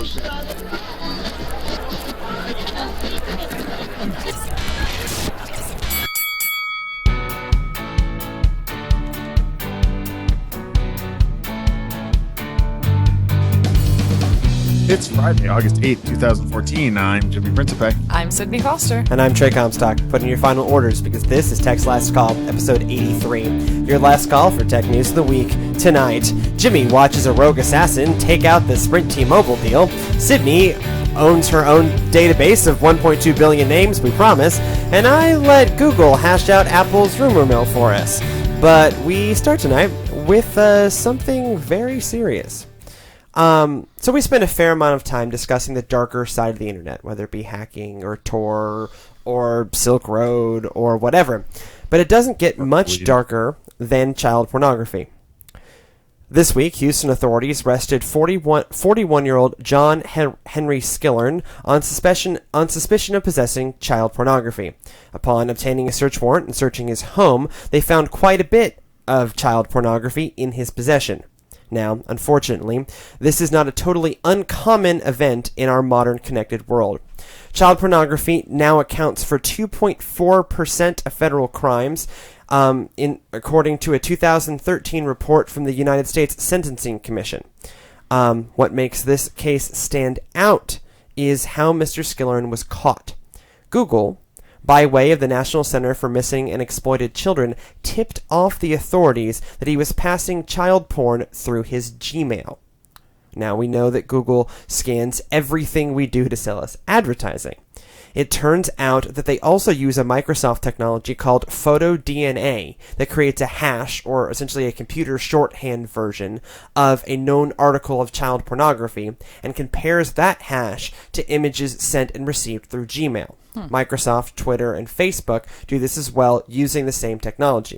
It's Friday, August 8th, 2014. I'm Jimmy Principe. I'm Sydney Foster. And I'm Trey Comstock. Put in your final orders because this is Tech's Last Call, episode 83. Your last call for Tech News of the Week. Tonight, Jimmy watches a rogue assassin take out the Sprint T-Mobile deal. Sydney owns her own database of 1.2 billion names, we promise. And I let Google hash out Apple's rumor mill for us. But we start tonight with something very serious. So we spent a fair amount of time discussing the darker side of the internet, whether it be hacking or Tor or Silk Road or whatever. But it doesn't get much darker than child pornography. This week, Houston authorities arrested 41-year-old John Henry Skillern on suspicion of possessing child pornography. Upon obtaining a search warrant and searching his home, they found quite a bit of child pornography in his possession. Now, unfortunately, this is not a totally uncommon event in our modern connected world. Child pornography now accounts for 2.4% of federal crimes, according to a 2013 report from the United States Sentencing Commission. What makes this case stand out is how Mr. Skillern was caught. Google, by way of the National Center for Missing and Exploited Children, tipped off the authorities that he was passing child porn through his Gmail. Now, we know that Google scans everything we do to sell us advertising. It turns out that they also use a Microsoft technology called PhotoDNA that creates a hash, or essentially a computer shorthand version, of a known article of child pornography and compares that hash to images sent and received through Gmail. Microsoft, Twitter, and Facebook do this as well using the same technology.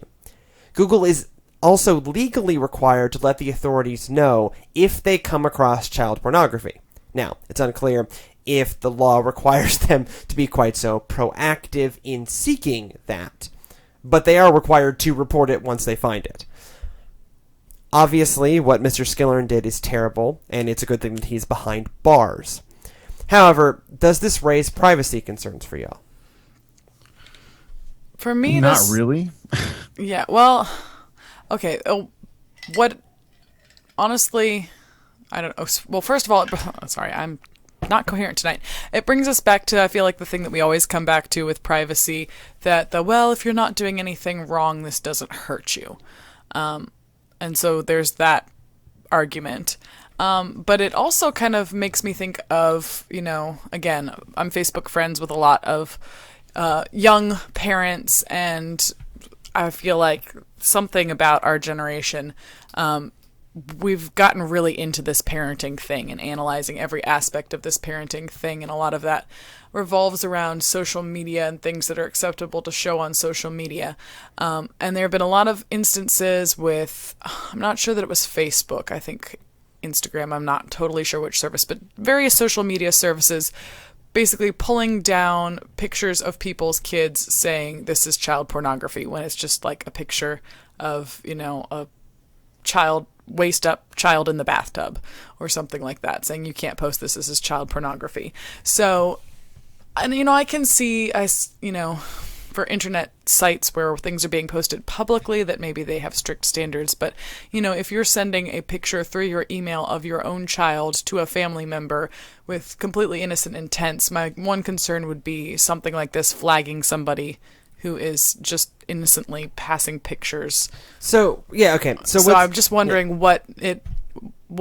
Google is also legally required to let the authorities know if they come across child pornography. Now, it's unclear if the law requires them to be quite so proactive in seeking that, but they are required to report it once they find it. Obviously, what Mr. Skillern did is terrible, and it's a good thing that he's behind bars. Does this raise privacy concerns for y'all? For me, not really. Yeah, well, okay. Honestly, I don't know. Well, first of all, sorry, I'm not coherent tonight. It brings us back to, I feel like, the thing that we always come back to with privacy, that if you're not doing anything wrong, this doesn't hurt you. And so there's that argument. But it also kind of makes me think of, again, I'm Facebook friends with a lot of young parents, and I feel like something about our generation, we've gotten really into this parenting thing and analyzing every aspect of this parenting thing, and a lot of that revolves around social media and things that are acceptable to show on social media. And there have been a lot of instances with, I'm not sure that it was Facebook, I think Instagram, I'm not totally sure which service, but various social media services basically pulling down pictures of people's kids saying this is child pornography, when it's just like a picture of, a child, waist up child in the bathtub or something like that, saying you can't post this is child pornography. So, and I can see, for internet sites where things are being posted publicly, that maybe they have strict standards. But, if you're sending a picture through your email of your own child to a family member with completely innocent intents, my one concern would be something like this flagging somebody who is just innocently passing pictures. So, yeah, okay. So I'm just wondering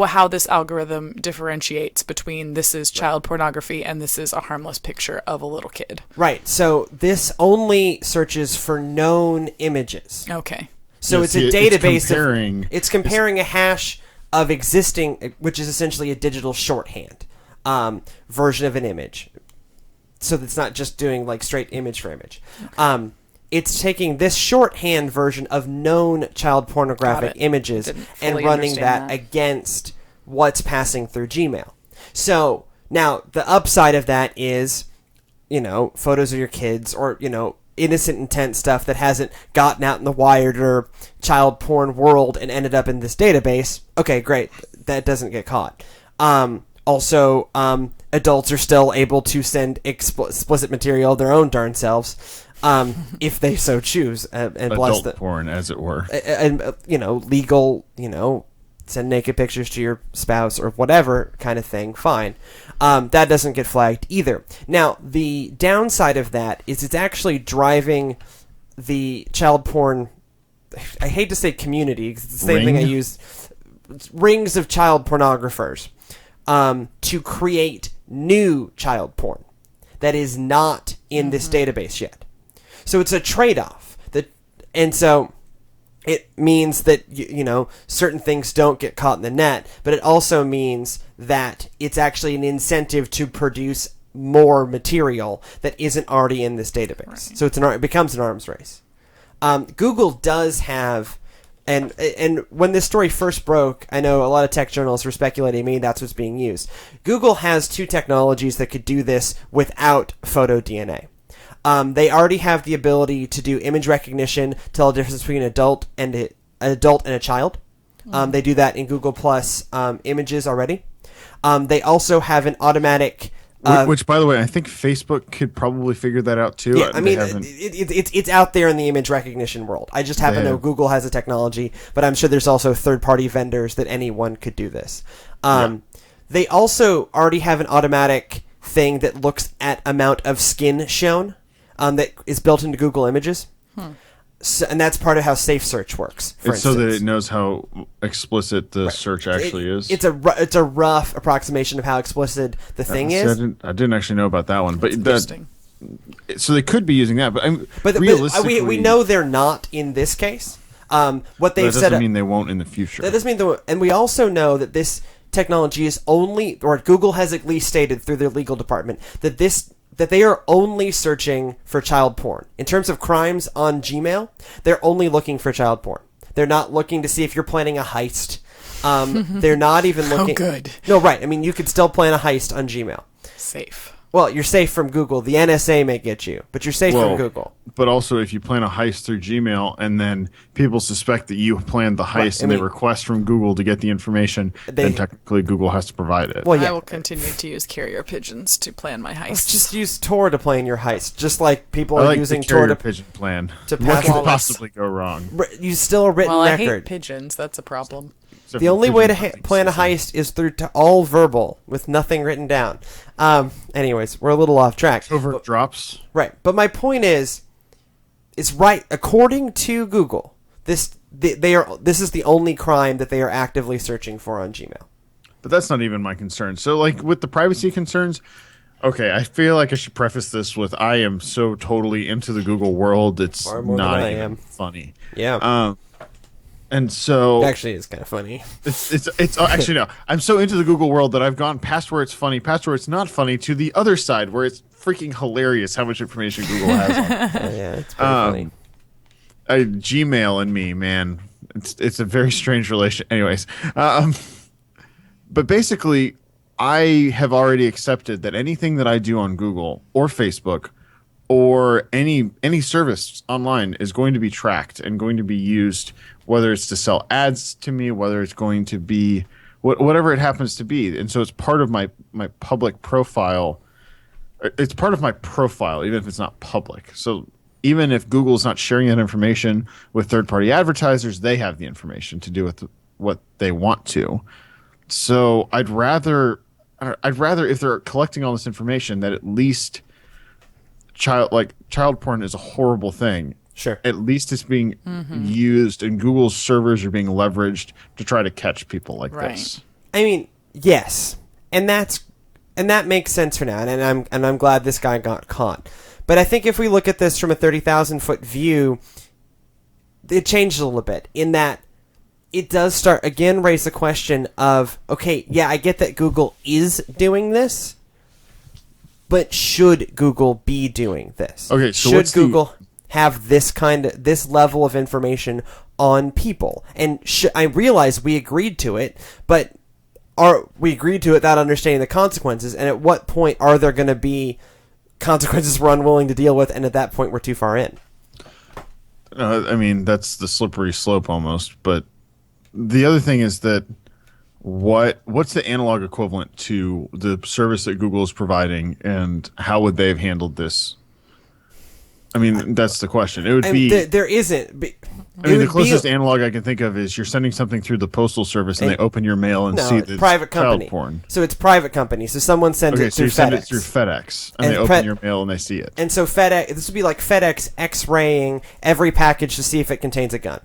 how this algorithm differentiates between this is child pornography and this is a harmless picture of a little kid. Right. So this only searches for known images. Okay. So it's a database. It's comparing a hash of existing, which is essentially a digital shorthand version of an image. So it's not just doing like straight image for image. Okay. It's taking this shorthand version of known child pornographic images and running that against what's passing through Gmail. So now the upside of that is, photos of your kids or, innocent intent stuff that hasn't gotten out in the wired or child porn world and ended up in this database. Okay, great. That doesn't get caught. Also, adults are still able to send explicit material of their own darn selves, if they so choose, and bless Adult porn, as it were. and legal, send naked pictures to your spouse or whatever kind of thing. Fine, that doesn't get flagged either. Now, the downside of that is it's actually driving the child porn. I hate to say community, because it's the same thing I use. Rings of child pornographers. To create new child porn that is not in this database yet. So it's a trade-off. And so it means that, certain things don't get caught in the net, but it also means that it's actually an incentive to produce more material that isn't already in this database. Right. So it becomes an arms race. Google does have... And when this story first broke, I know a lot of tech journalists were speculating maybe that's what's being used. Google has two technologies that could do this without photo DNA. They already have the ability to do image recognition, tell the difference between an adult and a child. They do that in Google Plus images already. They also have an automatic... which, by the way, I think Facebook could probably figure that out too. Yeah, I mean, it's out there in the image recognition world. I just happen to know Google has a technology, but I'm sure there's also third-party vendors that anyone could do this. They also already have an automatic thing that looks at amount of skin shown that is built into Google Images. So, and that's part of how Safe Search works. It's so that it knows how explicit the search actually is. It's a rough approximation of how explicit the thing is. I didn't actually know about that one, but interesting. So they could be using that, but realistically, we know they're not in this case. What they've said doesn't mean they won't in the future. That doesn't mean and we also know that this technology is only, or Google has at least stated through their legal department that they are only searching for child porn. In terms of crimes on Gmail, they're only looking for child porn. They're not looking to see if you're planning a heist. They're not even looking... Oh, good. No, right. I mean, you could still plan a heist on Gmail. Safe. Well, you're safe from Google. The NSA may get you, but you're safe from Google. But also, if you plan a heist through Gmail and then people suspect that you planned the heist they request from Google to get the information, then technically Google has to provide it. Well, yeah. I will continue to use carrier pigeons to plan my heists. Just use Tor to plan your heist, just like people are using the carrier Tor pigeon plan. To what could possibly go wrong? You still a written record. I hate pigeons. That's a problem. The only way to plan a heist is through all verbal with nothing written down. Anyways, we're a little off track. Drops. Right. But my point is right. According to Google, this is the only crime that they are actively searching for on Gmail. But that's not even my concern. So, like, with the privacy concerns, okay, I feel like I should preface this with I am so totally into the Google world, it's not even funny. Yeah. And so actually, it's kind of funny. It's actually no. I'm so into the Google world that I've gone past where it's funny, past where it's not funny, to the other side where it's freaking hilarious how much information Google has on it. Yeah, it's pretty funny. Gmail and me, man, it's a very strange relation. Anyways, but basically, I have already accepted that anything that I do on Google or Facebook or any service online is going to be tracked and going to be used. Whether it's to sell ads to me, whether it's going to be whatever it happens to be. And so it's part of my public profile. It's part of my profile, even if it's not public. So even if Google's not sharing that information with third-party advertisers, they have the information to do with what they want to. So I'd rather if they're collecting all this information that at least child porn is a horrible thing. Sure. At least it's being used and Google's servers are being leveraged to try to catch people like this. I mean, yes. And that makes sense for now. And I'm glad this guy got caught. But I think if we look at this from a 30,000-foot view, it changes a little bit in that it does raise the question of, okay, yeah, I get that Google is doing this, but should Google be doing this? Okay, so should Google have this level of information on people? And I realize we agreed to it, but we agreed to it without understanding the consequences? And at what point are there going to be consequences we're unwilling to deal with? And at that point, we're too far in. I mean, that's the slippery slope almost. But the other thing is that what's the analog equivalent to the service that Google is providing, and how would they have handled this? I mean, that's the question. It would be. There isn't. I mean, the closest analog I can think of is you're sending something through the postal service, and they open your mail and see that private it's child company. porn. So it's private company. So someone sends it So through you send FedEx. it through FedEx, and they open your mail and they see it. And so FedEx, this would be like FedEx X-raying every package to see if it contains a gun.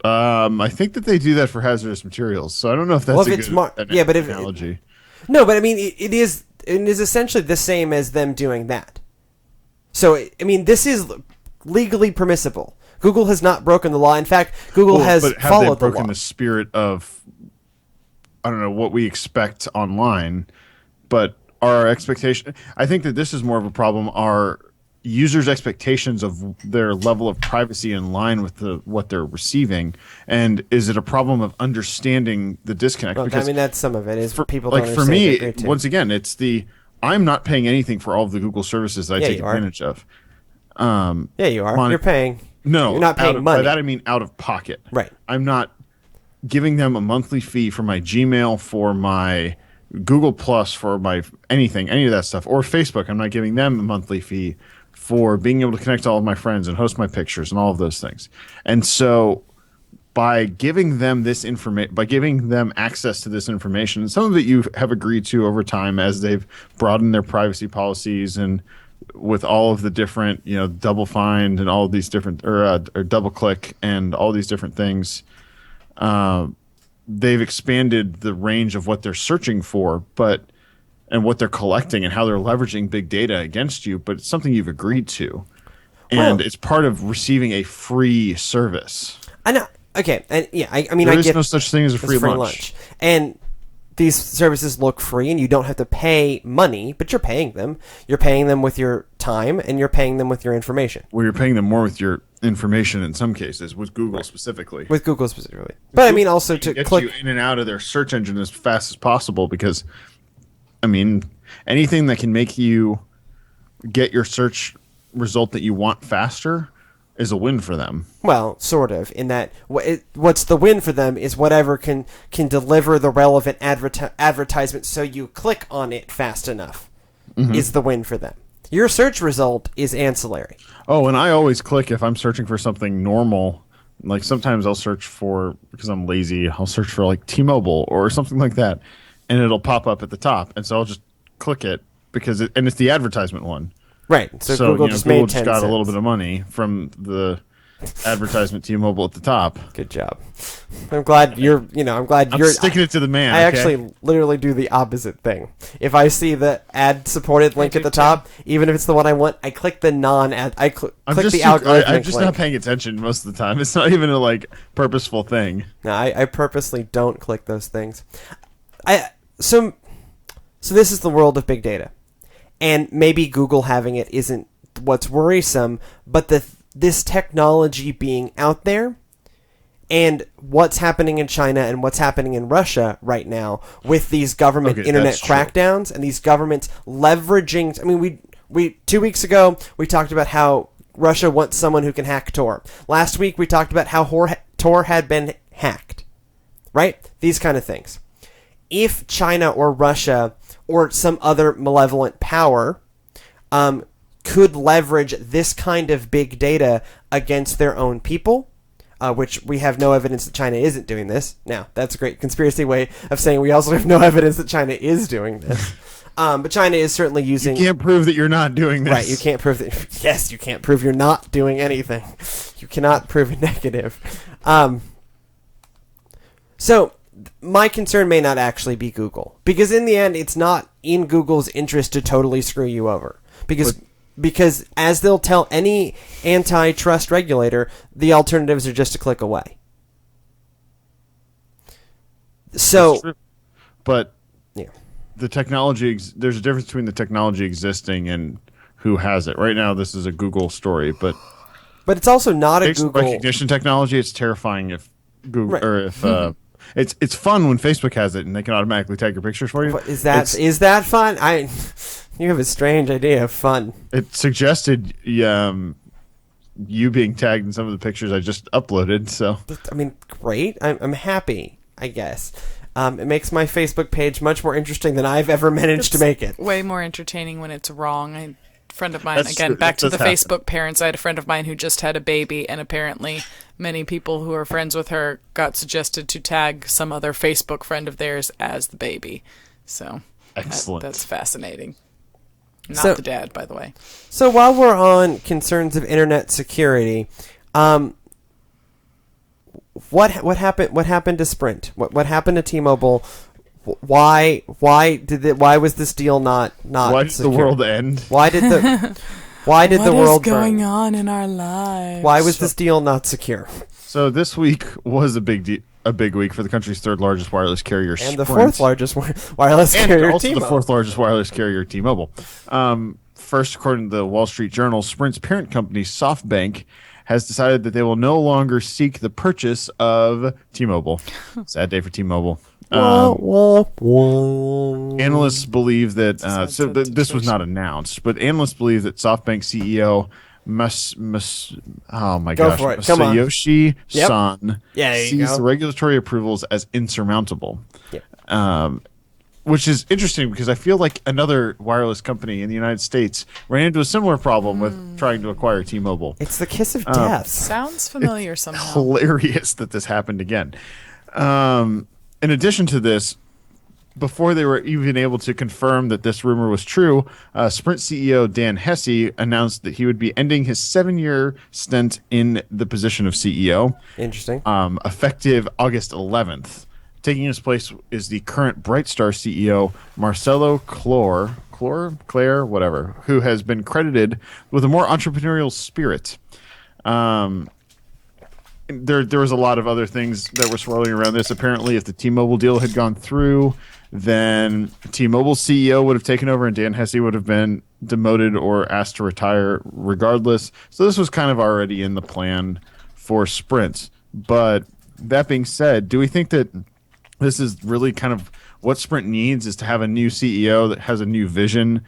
I think that they do that for hazardous materials, so I don't know if that's a good analogy. No, but I mean, it is essentially the same as them doing that. So, I mean, this is legally permissible. Google has not broken the law. In fact, Google has but have followed they broken the law. the spirit of, I don't know, what we expect online, but our expectation, I think that this is more of a problem. Are users' expectations of their level of privacy in line with what they're receiving, and is it a problem of understanding the disconnect? Well, because I mean, that's some of it. Is people like don't for understand me, once again, it's I'm not paying anything for all of the Google services that I take advantage of. Yeah, you are. You're paying. No, you're not paying money. By that I mean out of pocket. Right. I'm not giving them a monthly fee for my Gmail, for my Google Plus, for my any of that stuff, or Facebook. I'm not giving them a monthly fee for being able to connect to all of my friends and host my pictures and all of those things. And so by giving them this information, by giving them access to this information, and some of it you have agreed to over time as they've broadened their privacy policies, and with all of the different, double find and all of these different, or double click and all these different things, they've expanded the range of what they're searching for, and what they're collecting and how they're leveraging big data against you. But it's something you've agreed to, and it's part of receiving a free service. I know. Okay, and yeah, I mean, there is no such thing as a free lunch. And these services look free, and you don't have to pay money, but you're paying them. You're paying them with your time, and you're paying them with your information. Well, you're paying them more with your information in some cases, with Google specifically. With Google specifically, but I mean, also to get click you in and out of their search engine as fast as possible, because, I mean, anything that can make you get your search result that you want faster is a win for them. Well, sort of, in that what's the win for them is whatever can deliver the relevant advertisement so you click on it fast enough is the win for them. Your search result is ancillary. Oh, and I always click if I'm searching for something normal. Like sometimes I'll search for, because I'm lazy, I'll search for like T-Mobile or something like that, and it'll pop up at the top. And so I'll just click it because it's the advertisement one. Right. So Google just Google made 10 got cents. a little bit of money from the advertisement T-Mobile at the top. Good job. I'm glad you're sticking it to the man. I okay? actually literally do the opposite thing. If I see the ad-supported link at the top, even if it's the one I want, I click the non-ad. I click the algorithmic I'm just link. not paying attention most of the time. It's not even a purposeful thing. No, I purposely don't click those things. So this is the world of big data. And maybe Google having it isn't what's worrisome, but this technology being out there and what's happening in China and what's happening in Russia right now with these government internet crackdowns and these governments leveraging. I mean, we 2 weeks ago we talked about how Russia wants someone who can hack Tor. Last week we talked about how Tor had been hacked. Right? These kind of things. If China or Russia or some other malevolent power could leverage this kind of big data against their own people, which we have no evidence that China isn't doing this. Now, that's a great conspiracy way of saying we also have no evidence that China is doing this. But China is certainly using... You can't prove that you're not doing this. Right, you can't prove that... Yes, you can't prove you're not doing anything. You cannot prove a negative. So... my concern may not actually be Google, because in the end, it's not in Google's interest to totally screw you over. Because as they'll tell any antitrust regulator, the alternatives are just a click away. So, but yeah, the technology, there's a difference between the technology existing and who has it. Right now, this is a Google story, but it's also not a Google recognition technology. It's terrifying if Google or if it's fun when Facebook has it and they can automatically tag your pictures for you. But is that fun? You have a strange idea of fun. It suggested you being tagged in some of the pictures I just uploaded. So I mean, great. I'm happy. I guess. It makes my Facebook page much more interesting than I've ever managed to make it. Way more entertaining when it's wrong. A friend of mine, That's again, true. back to That the does happen. Facebook parents, I had a friend of mine who just had a baby, and apparently many people who are friends with her got suggested to tag some other Facebook friend of theirs as the baby. So Excellent. that's fascinating. Not So- the dad, by the way. So while we're on concerns of internet security, what happened? What happened to Sprint? What happened to T-Mobile? Why was this deal not Why did the secure? world end? Why did the world going burn? on in our lives? Why was this deal not secure? So this week was a big week for the country's third largest wireless carrier, And the Sprint. fourth largest wireless And carrier, also the T-Mobile. fourth largest wireless carrier, T-Mobile. First, according to the Wall Street Journal, Sprint's parent company, SoftBank, has decided that they will no longer seek the purchase of T-Mobile. Sad day for T-Mobile. Analysts believe that this was not announced, but analysts believe that SoftBank CEO Go for it. Come on. Masayoshi Yep. Son Yeah, there you sees go. the regulatory approvals as insurmountable. Yep. Which is interesting because I feel like another wireless company in the United States ran into a similar problem with trying to acquire T-Mobile. It's the kiss of death. Sounds familiar somehow. Hilarious that this happened again. In addition to this, before they were even able to confirm that this rumor was true, Sprint CEO Dan Hesse announced that he would be ending his 7-year stint in the position of CEO, Interesting. effective August 11th. Taking his place is the current Brightstar CEO, Marcelo Claire, whatever, who has been credited with a more entrepreneurial spirit. There was a lot of other things that were swirling around this. Apparently, if the T-Mobile deal had gone through, then T-Mobile CEO would have taken over and Dan Hesse would have been demoted or asked to retire regardless. So this was kind of already in the plan for Sprint. But that being said, do we think that this is really kind of what Sprint needs, is to have a new CEO that has a new vision?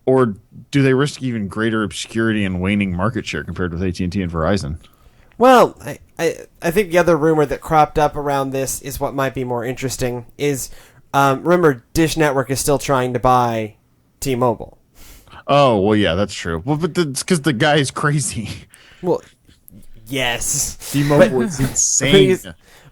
Or do they risk even greater obscurity and waning market share compared with AT&T and Verizon? Well, I think the other rumor that cropped up around this is what might be more interesting is, remember, Dish Network is still trying to buy T-Mobile. Oh, well, yeah, that's true. Well, but it's because the guy is crazy. Well, yes. T-Mobile is insane.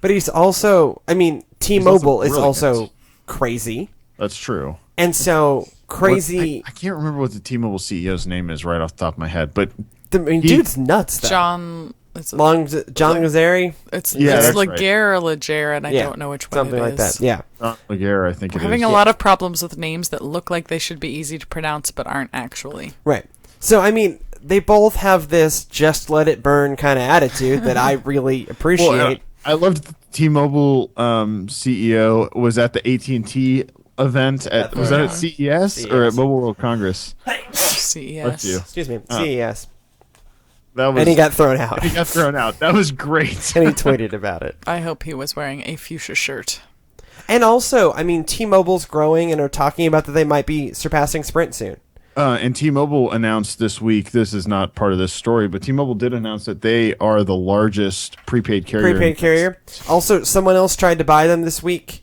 But he's also, I mean, T-Mobile is brilliant. also crazy. That's true. And so, crazy... I can't remember what the T-Mobile CEO's name is right off the top of my head, but dude's nuts, though. John John Gazari? It's Yeah, that's Laguerre or Leger, and I Yeah, don't know which one something it like is. that, yeah. Laguerre, I think We're it having is. a lot of problems with names that look like they should be easy to pronounce but aren't actually. Right. So, I mean, they both have this just let it burn kind of attitude that I really appreciate. Well, I loved the T-Mobile CEO was at the AT&T event was that at CES or at Mobile World Congress? CES. That's you. Excuse me, CES. That was And he got thrown out. he got thrown out. That was great. And he tweeted about it. I hope he was wearing a fuchsia shirt. And also, I mean, T-Mobile's growing and are talking about that they might be surpassing Sprint soon. And T-Mobile announced this week, this is not part of this story, but T-Mobile did announce that they are the largest prepaid carrier. Prepaid carrier. Also, someone else tried to buy them this week.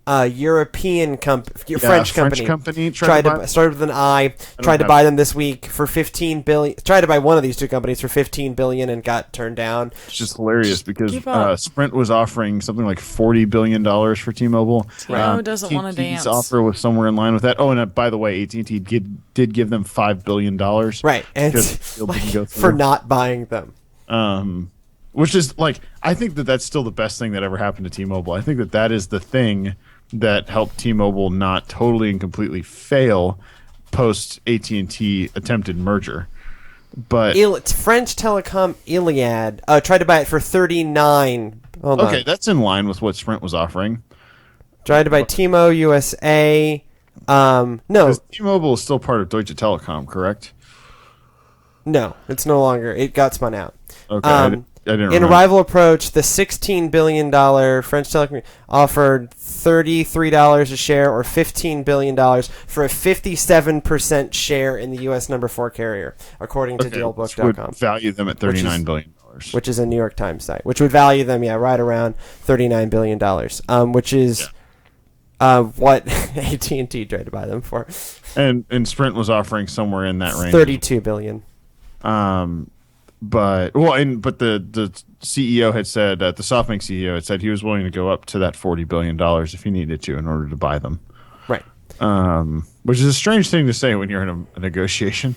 European French company tried to buy, started with an I. Tried to buy them this week for $15 billion. Tried to buy one of these two companies for $15 billion and got turned down. It's just hilarious because give up. Sprint was offering something like $40 billion for T-Mobile. T-Mobile doesn't want to AT&T's dance. offer was somewhere in line with that. Oh, and by the way, AT&T did give them $5 billion. Right, and because the deal didn't go for through. not buying them. Which is like, I think that that's still the best thing that ever happened to T-Mobile. I think that that is the thing that helped T-Mobile not totally and completely fail post AT&T attempted merger. But French telecom Iliad tried to buy it for 39. Hold okay, on. that's in line with what Sprint was offering. Tried to buy T-Mo USA. No, Because T-Mobile is still part of Deutsche Telekom, correct? no, it's no longer. It got spun out. Okay, I didn't In a remember. rival approach, the $16 billion French telecom offered $33 a share or $15 billion for a 57% share in the U.S. number 4 carrier, according to Which would dealbook.com. value them at $39 billion. which is a New York Times site, which would value them, right around $39 billion, which is what AT&T tried to buy them for. And Sprint was offering somewhere in that range. $32 billion. But the CEO had said, the SoftBank CEO had said he was willing to go up to that $40 billion if he needed to in order to buy them. Right. Which is a strange thing to say when you're in a negotiation.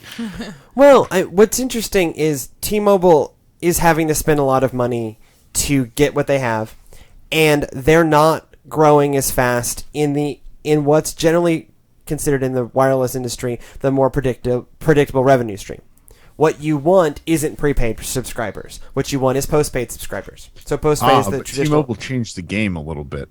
Well, what's interesting is T-Mobile is having to spend a lot of money to get what they have, and they're not growing as fast in what's generally considered in the wireless industry the more predictable revenue stream. What you want isn't prepaid subscribers. What you want is postpaid subscribers. So postpaid is the but traditional. T-Mobile changed the game a little bit.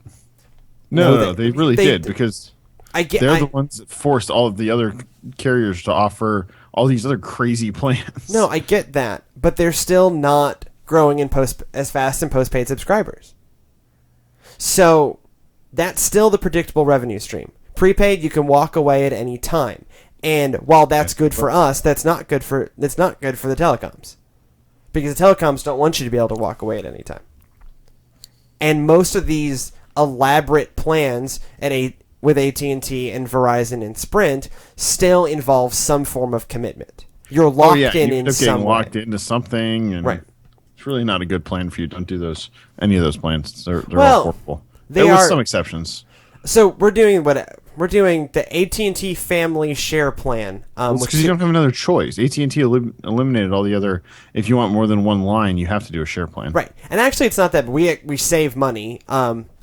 No, they really did, because they're the ones that forced all of the other carriers to offer all these other crazy plans. No, I get that, but they're still not growing as fast in postpaid subscribers. So that's still the predictable revenue stream. Prepaid, you can walk away at any time. And while that's good for us, that's not good for the telecoms, because the telecoms don't want you to be able to walk away at any time. And most of these elaborate plans with AT&T and Verizon and Sprint still involve some form of commitment. You're locked in some way. Locked into something, and right. It's really not a good plan for you. Don't do any of those plans. They're all horrible. There are some exceptions. So we're doing the AT&T family share plan. Because you don't have another choice. AT&T eliminated all the other. If you want more than one line, you have to do a share plan. Right, and actually, it's not that. We save money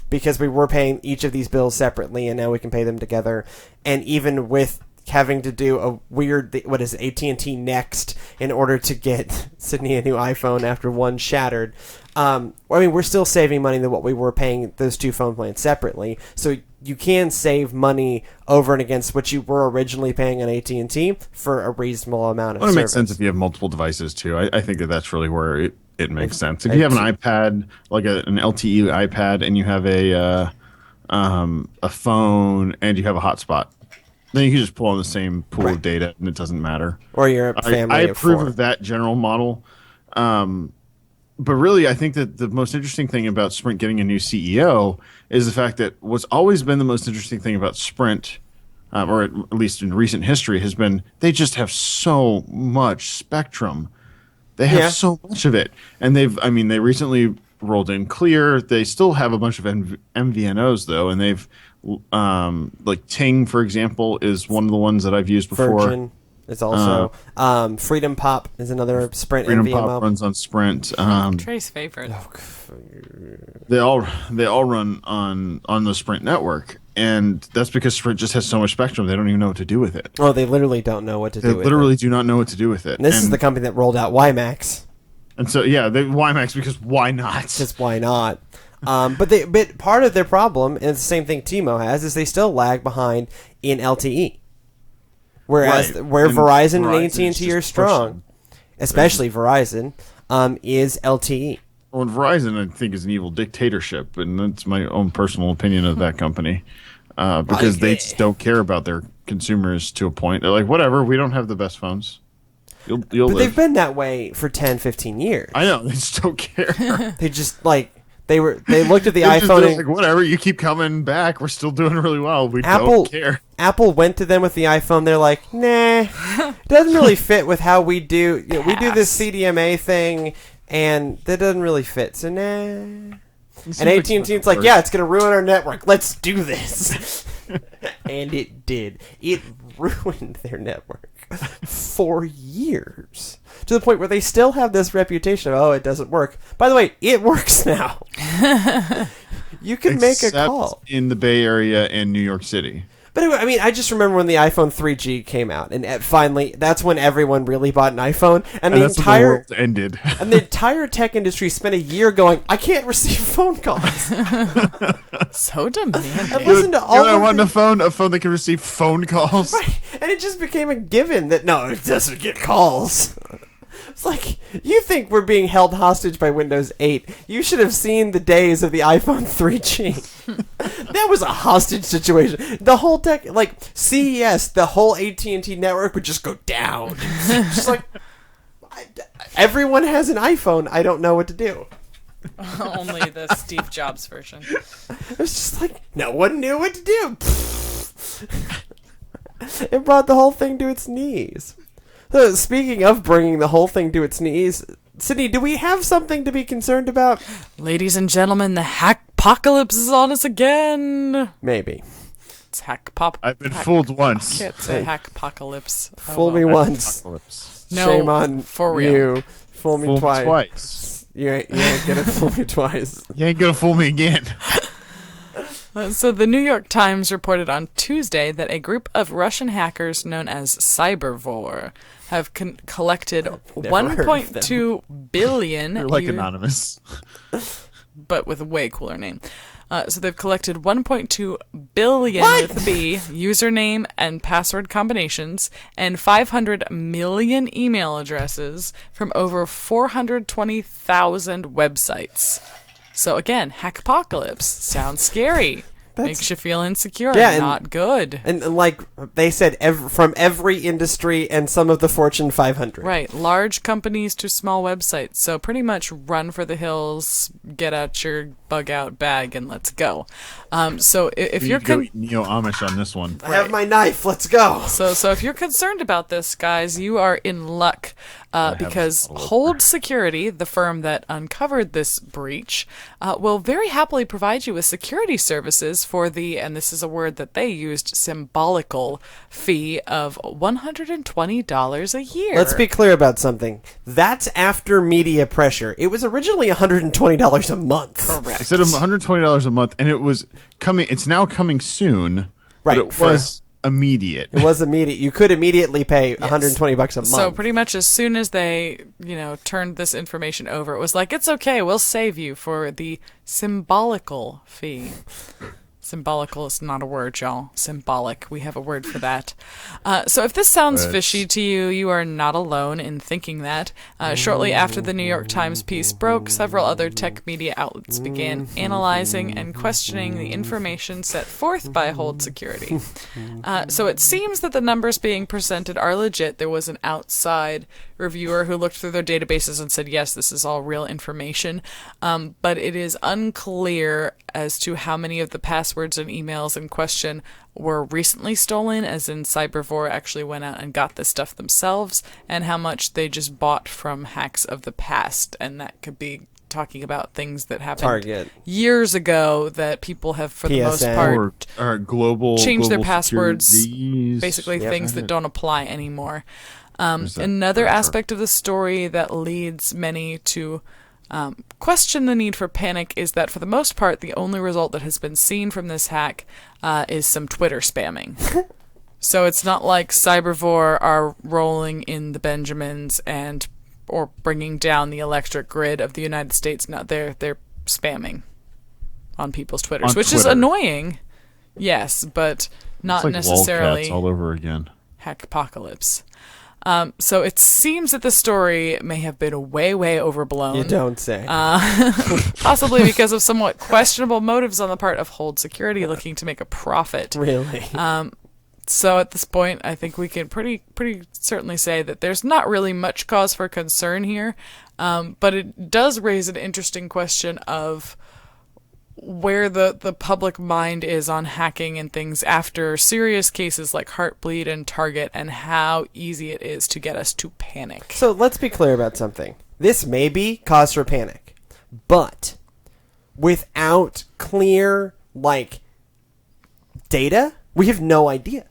because we were paying each of these bills separately, and now we can pay them together. And even with having to do a weird, AT&T Next in order to get Sydney a new iPhone after one shattered. We're still saving money than what we were paying those two phone plans separately. So you can save money over and against what you were originally paying on AT&T for a reasonable amount of service. It makes sense if you have multiple devices too. I think that's really where it makes sense. If you have an iPad, like an LTE iPad, and you have a phone and you have a hotspot, then you can just pull on the same pool of data, and it doesn't matter. Or your family. I approve of that general model. But really, I think that the most interesting thing about Sprint getting a new CEO is the fact that what's always been the most interesting thing about Sprint, or at least in recent history, has been they just have so much spectrum. They have so much of it. And they recently rolled in Clear. They still have a bunch of MVNOs, though, and they've, like Ting, for example, is one of the ones that I've used before. Virgin. It's also Freedom Pop is another Sprint Freedom MVNO. Pop runs on Sprint. Trey's favorite. They all run on the Sprint network, and that's because Sprint just has so much spectrum. They don't even know what to do with it. Oh, they literally don't know what to do with it. They literally do not know what to do with it. And this is the company that rolled out WiMAX. And so WiMAX, because why not? Just why not? But part of their problem, and it's the same thing T-Mo has, is they still lag behind in LTE. Whereas where Verizon and AT&T are strong, especially Verizon, is LTE. Well, and Verizon, I think, is an evil dictatorship, and that's my own personal opinion of that company, because they just don't care about their consumers to a point. They're like, whatever, we don't have the best phones. You'll But live. they've been that way for 10, 15 years. I know, they just don't care. They just, they looked at the They're iPhone just and like, whatever, you keep coming back, we're still doing really well. We don't care. Apple went to them with the iPhone. They're like, nah, it doesn't really fit with how we do. We do this CDMA thing, and that doesn't really fit. So nah. And AT&T's like, yeah, it's gonna ruin our network. Let's do this. And it did. It ruined their network for years, to the point where they still have this reputation of, it doesn't work. By the way, it works now. You can make a call in the Bay Area and New York City. But anyway, I just remember when the iPhone 3G came out, and finally, that's when everyone really bought an iPhone, and the entire world ended. And the entire tech industry spent a year going, I can't receive phone calls. So demanding. And listen to all. I want a phone that can receive phone calls. Right. And it just became a given that no, it doesn't get calls. It's like, you think we're being held hostage by Windows 8. You should have seen the days of the iPhone 3G. That was a hostage situation. The whole tech, CES, the whole AT&T network would just go down. Just like, Everyone has an iPhone. I don't know what to do. Only the Steve Jobs version. It was just like, no one knew what to do. It brought the whole thing to its knees. So, speaking of bringing the whole thing to its knees, Sydney, do we have something to be concerned about? Ladies and gentlemen, the hackpocalypse is on us again. Maybe. It's hackpop. I've been fooled once. Can't say hackpocalypse. Oh, Fool me well. once. Apocalypse. No, Shame on for real. you. Fool me Fool me twice. twice. You ain't gonna fool me twice. You ain't gonna fool me again. So the New York Times reported on Tuesday that a group of Russian hackers known as Cybervor have collected heard of them. 1.2 billion. They're like anonymous. But with a way cooler name. So they've collected 1.2 billion What? with a B username and password combinations and 500 million email addresses from over 420,000 websites. So again, hackpocalypse sounds scary. Makes you feel insecure. Yeah, And and- not good. And like they said, from every industry and some of the Fortune 500. Right, large companies to small websites. So pretty much run for the hills, get out your bug out bag, and let's go. So if You you're go Neo Amish on this one. I have my knife. Let's go. so if you're concerned about this, guys, you are in luck. Because a bottle of Hold Security, the firm that uncovered this breach, will very happily provide you with security services for the, and this is a word that they used, symbolical fee of $120 a year. Let's be clear about something. That's after media pressure. It was originally $120 a month. correct. I said $120 a month, and it was coming. It's now coming soon. Right, But it for- was immediate. It was immediate. You could immediately pay $120 a month. So pretty much as soon as they, turned this information over, it was like, it's okay, we'll save you for the symbolical fee. Symbolical is not a word, y'all. Symbolic. We have a word for that. So if this sounds Right. fishy to you, you are not alone in thinking that. Shortly after the New York Times piece broke, several other tech media outlets began analyzing and questioning the information set forth by Hold Security. So it seems that the numbers being presented are legit. There was an outside reviewer who looked through their databases and said, yes, this is all real information. But it is unclear as to how many of the passwords and emails in question were recently stolen, as in Cybervor actually went out and got this stuff themselves, and how much they just bought from hacks of the past. And that could be talking about things that happened Target. years ago that people have, for the most PSN. part, Or global change their global passwords, securities. basically Yep. things that don't apply anymore. Is that Another correct? aspect of the story that leads many to question the need for panic is that, for the most part, the only result that has been seen from this hack is some Twitter spamming. So it's not like Cybervor are rolling in the Benjamins or bringing down the electric grid of the United States. No, they're spamming on people's Twitters, On which is Twitter. annoying. Yes, but not It's like necessarily lolcats all over again. hackpocalypse. So it seems that the story may have been way, way overblown. You don't say. Possibly because of somewhat questionable motives on the part of Hold Security looking to make a profit. Really? So at this point, I think we can pretty certainly say that there's not really much cause for concern here, but it does raise an interesting question of where the public mind is on hacking and things after serious cases like Heartbleed and Target, and how easy it is to get us to panic. So let's be clear about something. This may be cause for panic, but without clear, data, we have no idea.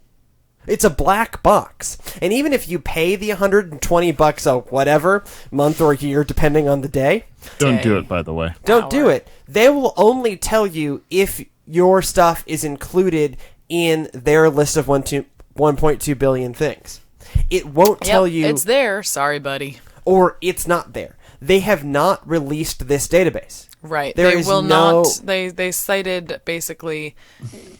It's a black box. And even if you pay the $120 a whatever, month or year, depending on the day, Don't do it, by the way. don't do it. They will only tell you if your stuff is included in their list of 1.2 billion things. It won't tell you, it's there. Sorry, buddy. or it's not there. They have not released this database. Right. There they is will no- not. They cited basically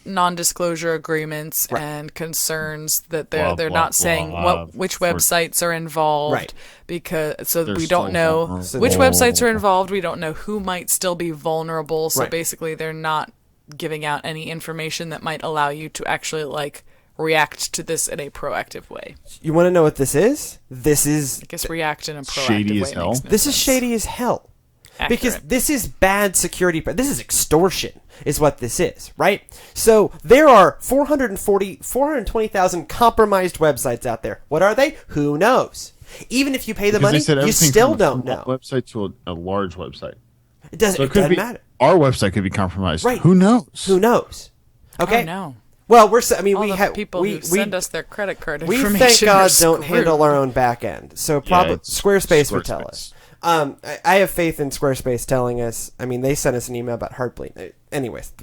non-disclosure agreements Right. and concerns that Blah, they're blah, not saying blah, which for- websites are involved. Right. Because They're we still don't know vulnerable. which websites are involved. We don't know who might still be vulnerable. So Right. basically, they're not giving out any information that might allow you to actually react to this in a proactive way. You want to know what this is? This is I guess react in a proactive Shady way. as hell. Makes no this is sense. shady as hell. Because Accurate. this is bad security. This is extortion, is what this is, right? So there are 420,000 compromised websites out there. What are they? Who knows? Even if you pay the Because money, they said you everything still from a don't small know. website to a large website. It doesn't, So it doesn't be matter. our website could be compromised. Right. Who knows? Who knows? Okay. Oh, no. Well, we All we the have people who send us their credit card we information. thank God are don't screwed. handle our own back end. So probably it's Squarespace would tell Squarespace. us. I have faith in Squarespace telling us. I mean, they sent us an email about Heartbleed. Anyways,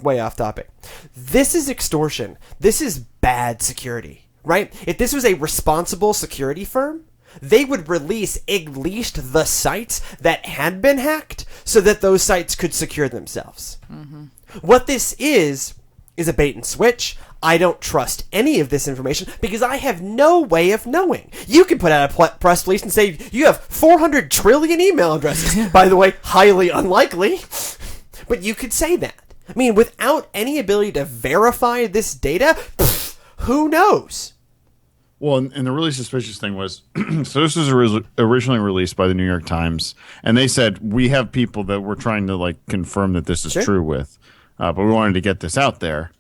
way off topic. This is extortion. This is bad security, right? If this was a responsible security firm, they would release at least the sites that had been hacked so that those sites could secure themselves. Mm-hmm. What this is a bait and switch. I don't trust any of this information because I have no way of knowing. You can put out a press release and say you have 400 trillion email addresses. By the way, highly unlikely. But you could say that. I mean, without any ability to verify this data, who knows? Well, and the really suspicious thing was, so this was originally released by the New York Times, and they said we have people that we're trying to like confirm that this is Sure. true with, but we wanted to get this out there.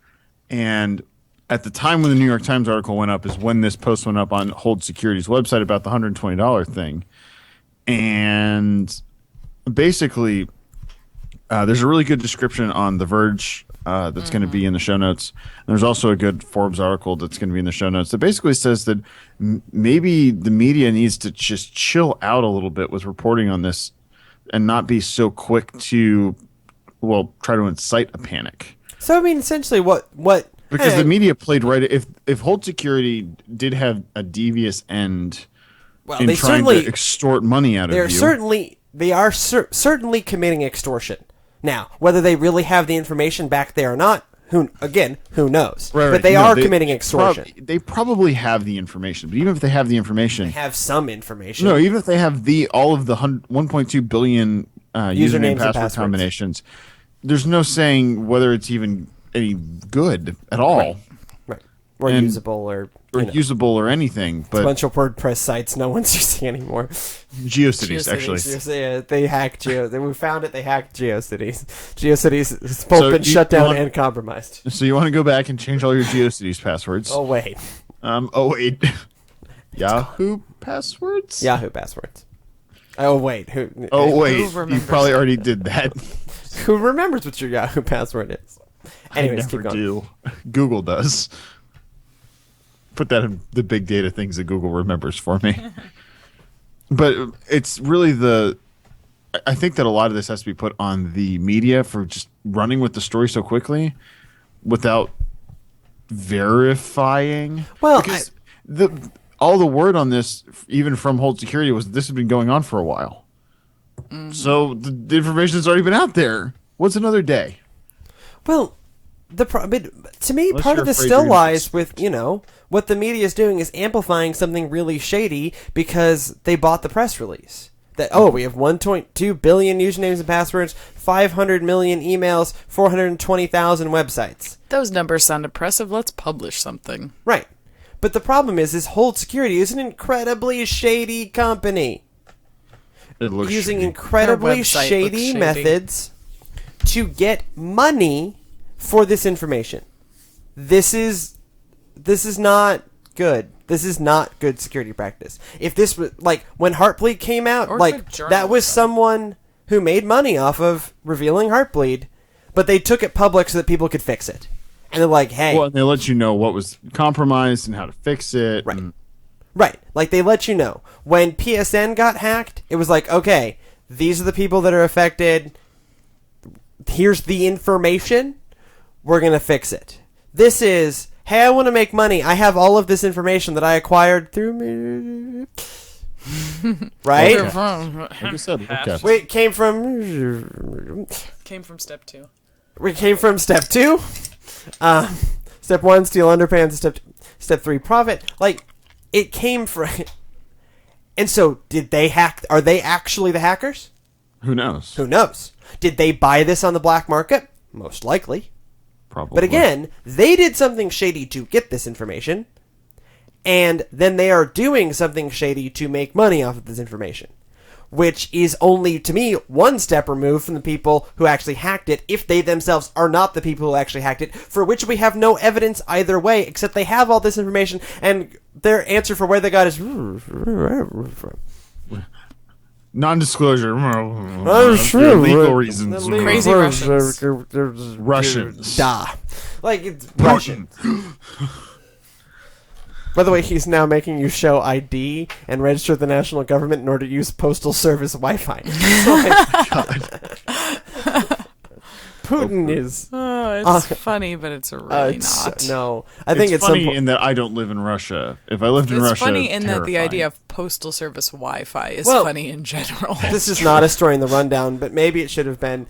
And at the time when the New York Times article went up is when this post went up on Hold Security's website about the $120 thing, and basically, there's a really good description on The Verge. That's going to be in the show notes. And there's also a good Forbes article that's going to be in the show notes that basically says that maybe the media needs to just chill out a little bit with reporting on this and not be so quick to, well, try to incite a panic. So, I mean, essentially what Because the media played right. If Hold Security did have a devious end well, in they trying certainly to extort money out of you, they are certainly committing extortion. Now, whether they really have the information back there or not, who knows? Right, but they no, are committing extortion. They probably have the information, but even if they have the information, Have some information. no, even if they have all of the 1.2 billion username and password passwords. combinations, there's no saying whether it's even any good at all, Right. Or And- usable or usable or anything. a But bunch of WordPress sites no one's using anymore. GeoCities actually. Yeah, they hacked we found it. They hacked GeoCities. GeoCities has both So been you shut down want- and compromised. So you want to go back and change all your GeoCities passwords? Oh wait, Wait, Yahoo passwords? Yahoo passwords. Oh wait, who? Oh wait, you remembers probably already did that. Who remembers what your Yahoo password is? Anyways, I never keep going. do. Google does. Put that in the big data things that Google remembers for me. But it's really I think that a lot of this has to be put on the media for just running with the story so quickly without verifying. Well, because all the word on this, even from Hold Security, was this has been going on for a while. So the information's already been out there. What's another day? Well, to me, Unless part you're of this afraid still you're gonna lies with what the media is doing is amplifying something really shady because they bought the press release. That we have 1.2 billion usernames and passwords, 500 million emails, 420,000 websites. Those numbers sound impressive. Let's publish something. Right, but the problem is Hold Security is an incredibly shady company It looks using shitty. incredibly Their website looks shady shady. methods to get money for this information. This is not good. This is not good security practice. If this was like when Heartbleed came out, Or like good journalism. that was someone who made money off of revealing Heartbleed, but they took it public so that people could fix it. And they're like, hey, Well, and they let you know what was compromised and how to fix it. Right. and- right, like they let you know. When PSN got hacked, it was like, okay, these are the people that are affected. Here's the information. We're going to fix it. This is, hey, I want to make money. I have all of this information that I acquired through me. Right? Okay. Like I said, podcast. Wait, came from Came from step 2. we came from step 2. Step 1, steal underpants. Step 3, profit. Like, it came from. And so, did they hack? Are they actually the hackers? Who knows? Who knows? Did they buy this on the black market? Most likely. Probably. But again, they did something shady to get this information, and then they are doing something shady to make money off of this information, which is only, to me, one step removed from the people who actually hacked it, if they themselves are not the people who actually hacked it, for which we have no evidence either way, except they have all this information, and their answer for where they got is... Non-disclosure. Legal reasons. Crazy Russians. Russians. Da. Like, it's Russian. By the way, he's now making you show ID and register with the national government in order to use postal service Wi-Fi. Putin is... it's funny, but it's really not. No. I think it's funny in that I don't live in Russia. If I lived in Russia, it's funny in that the terrifying. idea of postal service Wi-Fi is funny in general. This is not a story in the rundown, but maybe it should have been.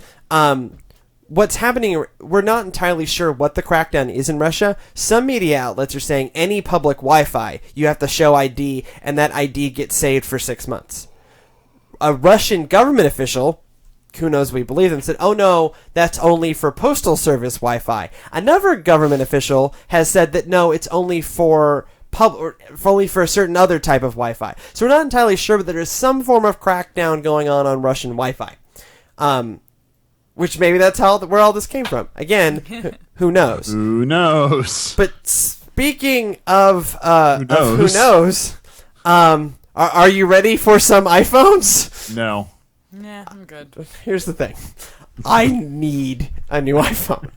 What's happening, we're not entirely sure what the crackdown is in Russia. Some media outlets are saying any public Wi-Fi, you have to show ID, and that ID gets saved for 6 months. A Russian government official, who knows we believe them, said, oh no, that's only for postal service Wi-Fi. Another government official has said that no, it's only for only for a certain other type of Wi-Fi. So we're not entirely sure, but there is some form of crackdown going on Russian Wi-Fi. Which maybe that's where all this came from. Again, who knows? Who knows? But speaking of who knows, are you ready for some iPhones? No. Yeah, I'm good. Here's the thing. I need a new iPhone.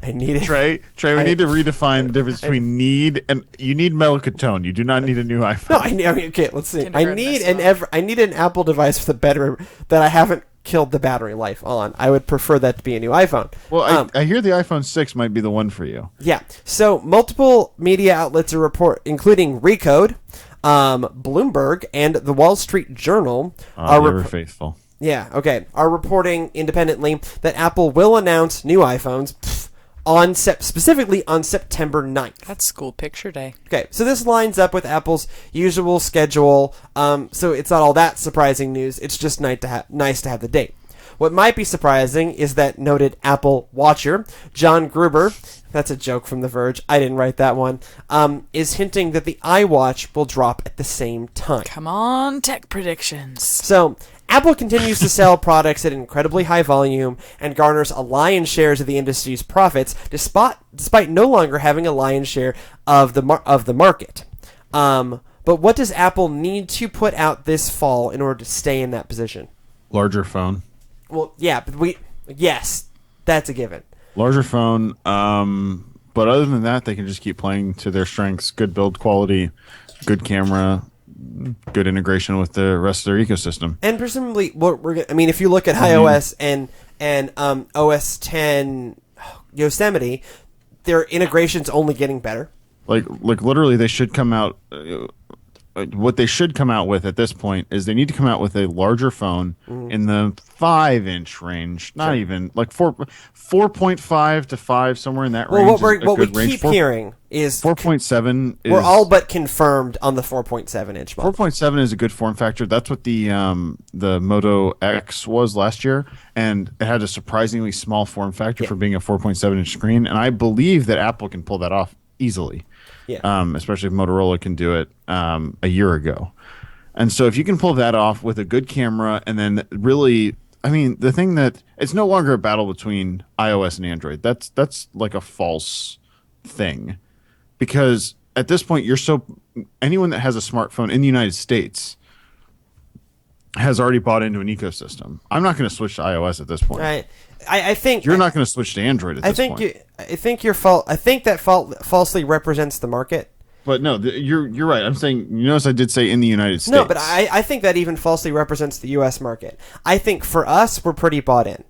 I need it. Trey, we need to redefine the difference between need and you need melatonin. You do not need a new iPhone. No, I mean, okay, let's see. I need an Apple device with a better that I haven't killed the battery life on. I would prefer that to be a new iPhone. Well, I hear the iPhone 6 might be the one for you. Yeah. So multiple media outlets are including Recode, Bloomberg, and the Wall Street Journal are faithful. Yeah, okay. Are reporting independently that Apple will announce new iPhones specifically on September 9th. That's school picture day. Okay, so this lines up with Apple's usual schedule, so it's not all that surprising news. It's just nice to have the date. What might be surprising is that noted Apple watcher, John Gruber, that's a joke from The Verge, I didn't write that one, is hinting that the iWatch will drop at the same time. Come on, tech predictions. So, Apple continues to sell products at incredibly high volume and garners a lion's share of the industry's profits, despite no longer having a lion's share of the market. But what does Apple need to put out this fall in order to stay in that position? Larger phone. Well, yeah, but yes, that's a given. Larger phone. But other than that, they can just keep playing to their strengths. Good build quality, good camera, good integration with the rest of their ecosystem. And presumably, if you look at iOS and OS 10 Yosemite, their integration's only getting better. Like literally, they should come out. What they should come out with at this point is they need to come out with a larger phone in the 5-inch range, not even like 4.5 to 5, somewhere in that range. What we keep hearing is 4.7. We're all but confirmed on the 4.7 inch model. 4.7 is a good form factor. That's what the Moto X was last year, and it had a surprisingly small form factor for being a 4.7 inch screen. And I believe that Apple can pull that off easily. Yeah. Especially if Motorola can do it a year ago. And so if you can pull that off with a good camera and then really, I mean, the thing that it's no longer a battle between iOS and Android. That's like a false thing, because at this point anyone that has a smartphone in the United States has already bought into an ecosystem. I'm not going to switch to iOS at this point. Right. I think you're not going to switch to Android at this point. I think that falsely represents the market. But no, you're right. I'm saying, you notice I did say in the United States. No, but I think that even falsely represents the U.S. market. I think for us, we're pretty bought in.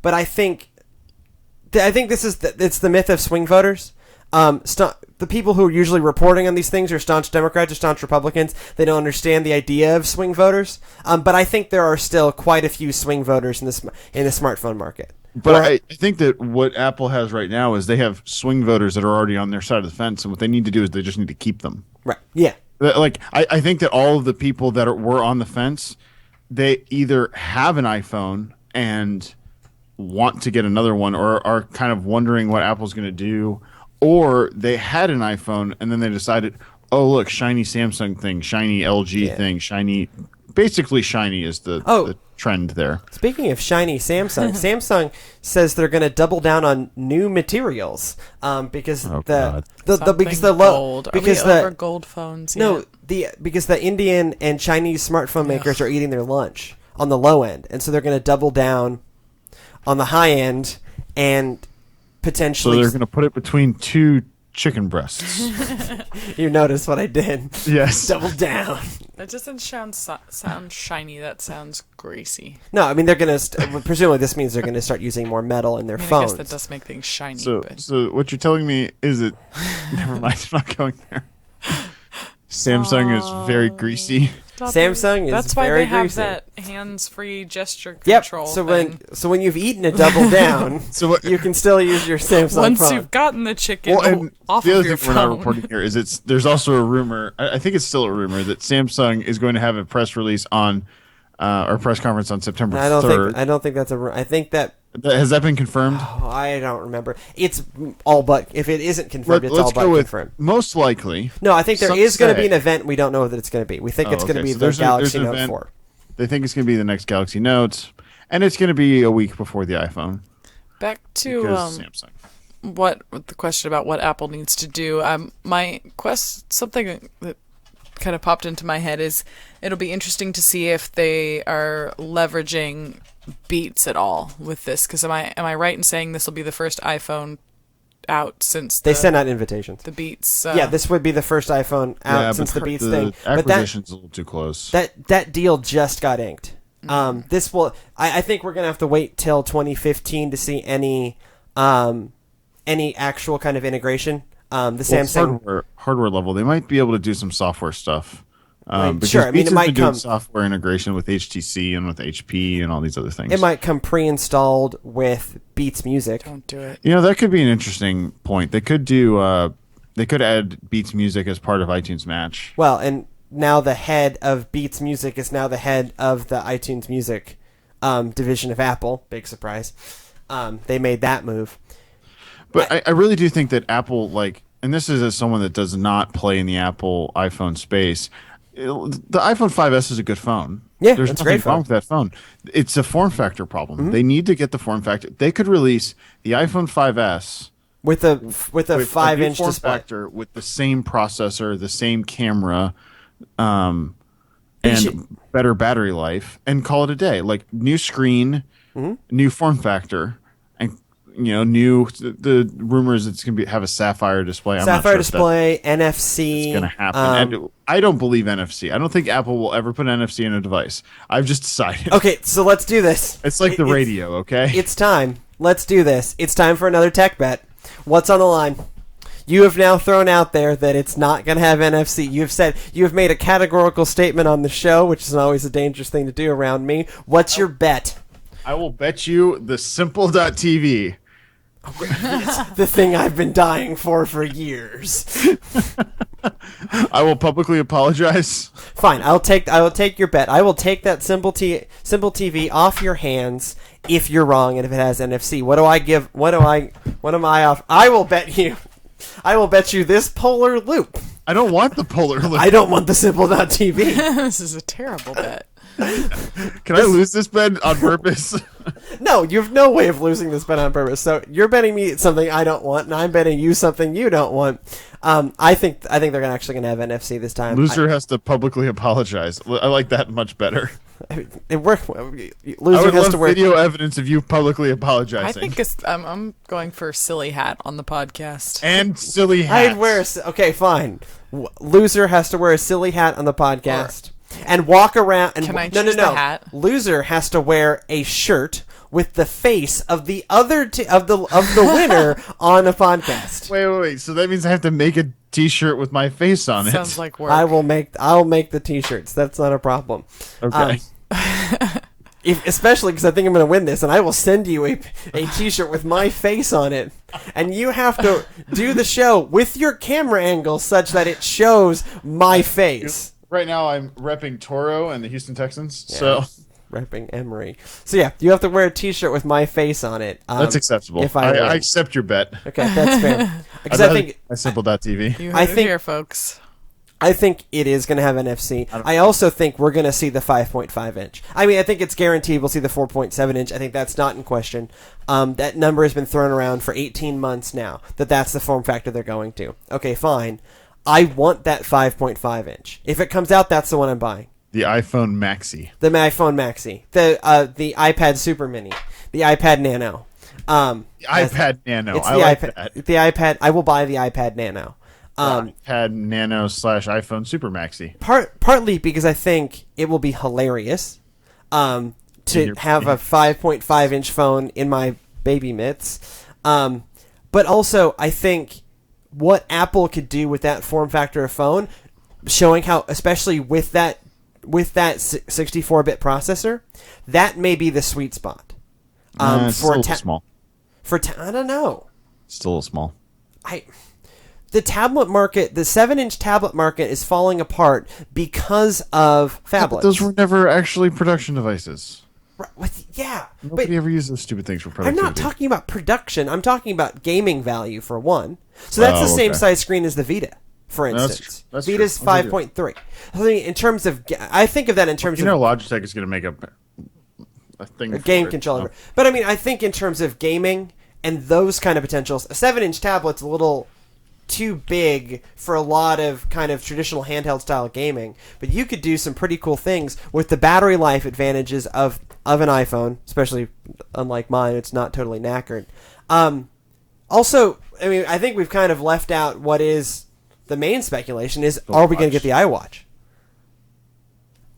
But I think this is it's the myth of swing voters. The people who are usually reporting on these things are staunch Democrats or staunch Republicans. They don't understand the idea of swing voters. But I think there are still quite a few swing voters in the smartphone market. But I think that what Apple has right now is they have swing voters that are already on their side of the fence, and what they need to do is they just need to keep them. Right. Yeah. Like I think that all of the people that were on the fence, they either have an iPhone and want to get another one or are kind of wondering what Apple's going to do, or they had an iPhone and then they decided, oh look, shiny Samsung thing, shiny LG thing, shiny. Basically, shiny is the trend there. Speaking of shiny Samsung, Samsung says they're going to double down on new materials because because the gold. because are we over the gold phones. no Yet? because the Indian and Chinese smartphone makers are eating their lunch on the low end, and so they're going to double down on the high end and potentially. So they're going to put it between two chicken breasts. You notice what I did? Yes. Double down. That doesn't sound shiny. That sounds greasy. No, I mean they're going to. Presumably, this means they're going to start using more metal in their I phones. guess that does make things shiny. So what you're telling me is that never mind, I'm not going there. Samsung is very greasy. Samsung is That's why very they have greasy. that hands-free gesture Yep. control. So thing. when you've eaten a double down, you can still use your Samsung Once phone. you've gotten the chicken And off the of other your thing we're not phone. reporting here is there's also a rumor. I think it's still a rumor that Samsung is going to have a press release on or press conference on September 3rd. I don't think that's I think that. Has that been confirmed? Oh, I don't remember. It's all but if it isn't confirmed, it's all Let's but go with confirmed. most likely. No, I think there Some is going to say- be an event. We don't know that it's going to be. We think it's going to be So the Galaxy an Note event. 4. They think it's going to be the next Galaxy Note, and it's going to be a week before the iPhone. Back to Because Samsung. what the question about what Apple needs to do. Something that kind of popped into my head is it'll be interesting to see if they are leveraging Beats at all with this. Because am I right in saying this will be the first iPhone out since They sent out invitations. the Beats? Yeah, this would be the first iPhone out since the Beats thing. But Acquisition's a little too close. that deal just got inked. This will. I think we're gonna have to wait till 2015 to see any actual kind of integration. Samsung hardware level, they might be able to do some software stuff. Because sure, I mean, Beats it has might been doing come- software integration with HTC and with HP and all these other things. It might come pre-installed with Beats Music. Don't do it. That could be an interesting point. They could do. They could add Beats Music as part of iTunes Match. Well, and now the head of Beats Music is now the head of the iTunes Music division of Apple. Big surprise. They made that move. But I really do think that Apple, and this is as someone that does not play in the Apple iPhone space. The iPhone 5S is a good phone. Yeah, there's it's a nothing great wrong phone. with that phone. It's a form factor problem. Mm-hmm. They need to get the form factor. They could release the iPhone 5S With a with a 5-inch form display. factor with the same processor, the same camera, and better battery life, and call it a day. Like new screen, Mm-hmm. new form factor, and new. The rumors it's going to have a Sapphire display. I'm not Sapphire sure if display, NFC. that's going to happen. And I don't believe NFC. I don't think Apple will ever put NFC in a device. I've just decided. Okay, so let's do this. It's like the radio. Okay. It's time. Let's do this. It's time for another tech bet. What's on the line? You have now thrown out there that it's not going to have NFC. You have made a categorical statement on the show, which is always a dangerous thing to do around me. What's your bet? I will bet you the Simple.tv. The thing I've been dying for years. I will publicly apologize. Fine, I will take your bet. I will take that Simple TV off your hands if you're wrong and if it has NFC. What am I off? I will bet you this polar loop. I don't want the polar loop. I don't want the Simple.tv. This is a terrible bet. Can I lose this bet on purpose? No, you have no way of losing this bet on purpose. So you're betting me something I don't want, and I'm betting you something you don't want. I think they're actually gonna have NFC this time. Loser has to publicly apologize. I like that much better. It worked. I Loser would has love to wear. video evidence of you publicly apologizing. I think I'm going for silly hat on the podcast. and silly hats. I'd wear. Okay, fine. Loser has to wear a silly hat on the podcast and walk around. And Can I no, choose no. the hat? Loser has to wear a shirt with the face of the other of the winner on a podcast. Wait. So that means I have to make a T-shirt with my face on it. Sounds like work. I'll make the t-shirts. That's not a problem. Okay. Especially because I think I'm going to win this, and I will send you a T-shirt with my face on it, and you have to do the show with your camera angle such that it shows my face. Right now, I'm repping Toro and the Houston Texans. So repping Emery. So yeah, you have to wear a T-shirt with my face on it. That's acceptable. If I win. accept your bet. Okay, that's fair. Because I think Simple.tv. You heard I it think- here, folks. I think it is going to have NFC. I also think we're going to see the 5.5 inch. I mean, I think it's guaranteed we'll see the 4.7 inch. I think that's not in question. That number has been thrown around for 18 months now, that's the form factor they're going to. Okay, fine. I want that 5.5 inch. If it comes out, that's the one I'm buying. The iPhone Maxi. The iPhone Maxi. The iPad Super Mini. The iPad Nano. The iPad Nano. It's I the like iPad. that. The iPad. I will buy the iPad Nano. iPad Nano / iPhone Super Maxi. Partly because I think it will be hilarious to have a 5.5 inch phone in my baby mitts. But also, I think what Apple could do with that form factor of phone, showing how, especially with that 64-bit processor, that may be the sweet spot. It's still a little small. I don't know. Still a little small. The tablet market, the 7-inch tablet market, is falling apart because of phablets. But those were never actually production devices. Yeah, Nobody ever used those stupid things for I'm productivity. not talking about production. I'm talking about gaming value for one. So that's the same size screen as the Vita, for instance. That's Vita's true. 5.3. I mean, in terms of, I think of that in terms You of know, Logitech is going to make a thing. a game for it. controller. But I mean, I think in terms of gaming and those kind of potentials, a 7-inch tablet's a little too big for a lot of kind of traditional handheld style gaming, but you could do some pretty cool things with the battery life advantages of an iPhone, especially unlike mine, it's not totally knackered. Also, I mean, I think we've kind of left out what is the main speculation is, are we going to get the iWatch?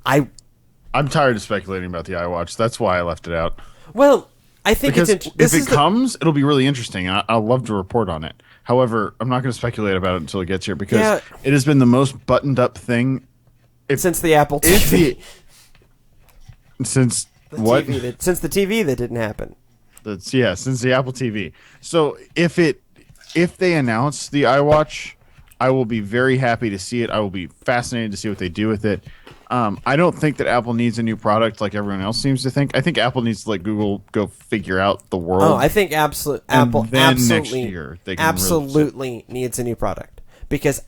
I'm tired of speculating about the iWatch. That's why I left it out. Well, I think Because it's if it comes, it'll be really interesting. I'll love to report on it. However, I'm not going to speculate about it until it gets here because it has been the most buttoned up thing since the Apple TV. Since the what? Since the TV that didn't happen. Since the Apple TV. So if they announce the iWatch, I will be very happy to see it. I will be fascinated to see what they do with it. I don't think that Apple needs a new product like everyone else seems to think. I think Apple needs to let Google go figure out the world. Oh, I think Apple next year they can absolutely needs a new product because